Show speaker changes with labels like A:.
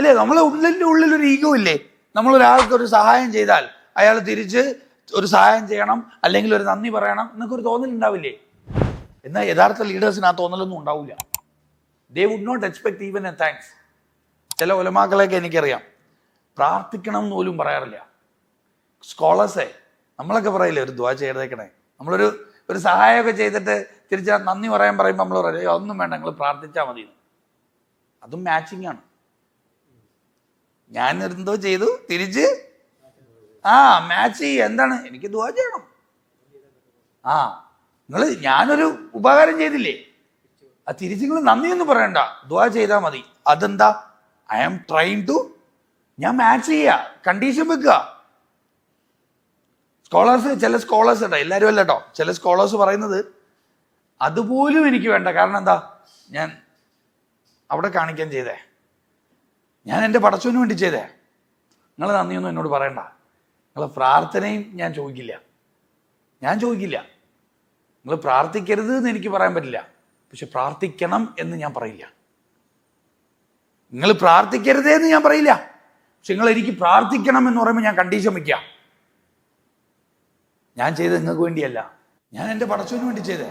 A: അല്ലേ? നമ്മളെ ഉള്ളിലൊരു ഈഗോ ഇല്ലേ? നമ്മളൊരാൾക്ക് ഒരു സഹായം ചെയ്താൽ അയാൾ തിരിച്ച് ഒരു സഹായം ചെയ്യണം, അല്ലെങ്കിൽ ഒരു നന്ദി പറയണം എന്നൊക്കെ ഒരു തോന്നലുണ്ടാവില്ലേ? എന്നാൽ യഥാർത്ഥ ലീഡേഴ്സിന് ആ തോന്നലൊന്നും ഉണ്ടാവില്ല. They would not expect even a thanks. ചില ഉലമാക്കളെയൊക്കെ എനിക്കറിയാം, പ്രാർത്ഥിക്കണം എന്ന് പോലും പറയാറില്ല. സ്കോളേഴ്സേ, നമ്മളൊക്കെ പറയില്ലേ ഒരു ദുആ ചെയ്തേക്കണേ, നമ്മളൊരു സഹായമൊക്കെ ചെയ്തിട്ട് തിരിച്ച് നന്ദി പറയുമ്പോൾ നമ്മൾ പറയും അതൊന്നും വേണ്ട, നിങ്ങൾ പ്രാർത്ഥിച്ചാൽ മതി. അതും മാച്ചിങ് ആണ്. ഞാൻ എന്തോ ചെയ്തു, തിരിച്ച് മാച്ച് ചെയ്യുക. എന്താണ്? എനിക്ക് ദുആ ചെയ്യണം. ഞാനൊരു ഉപകാരം ചെയ്തില്ലേ, അത് തിരിച്ച് നിങ്ങൾ നന്ദിയൊന്നും പറയണ്ട, ദുആ ചെയ്താൽ മതി. അതെന്താ? ഐ ആം ട്രൈങ് ടു, ഞാൻ മാച്ച് ചെയ്യുക, കണ്ടീഷൻ വെക്കുക. ചില സ്കോളേഴ്സ് കേട്ടോ, എല്ലാവരും അല്ല കേട്ടോ, ചില സ്കോളേഴ്സ് പറയുന്നത് അതുപോലും എനിക്ക് വേണ്ട. കാരണം എന്താ? ഞാൻ അവിടെ കാണിക്കാൻ ചെയ്തേ, ഞാൻ എൻ്റെ പടച്ചവന് വേണ്ടി ചെയ്തേ. നിങ്ങൾ നന്ദിയൊന്നും എന്നോട് പറയണ്ട, നിങ്ങളെ പ്രാർത്ഥനയും ഞാൻ ചോദിക്കില്ല. നിങ്ങൾ പ്രാർത്ഥിക്കരുത് എന്ന് എനിക്ക് പറയാൻ പറ്റില്ല, പക്ഷെ പ്രാർത്ഥിക്കണം എന്ന് ഞാൻ പറയില്ല. നിങ്ങൾ പ്രാർത്ഥിക്കരുതേ എന്ന് ഞാൻ പറയില്ല, പക്ഷെ നിങ്ങൾ എനിക്ക് പ്രാർത്ഥിക്കണം എന്ന് പറയുമ്പോൾ ഞാൻ കണ്ടീഷൻ വയ്ക്കാം. ഞാൻ ചെയ്തത് നിങ്ങൾക്ക് വേണ്ടിയല്ല, ഞാൻ എൻ്റെ പടച്ചവന് വേണ്ടി ചെയ്തേ.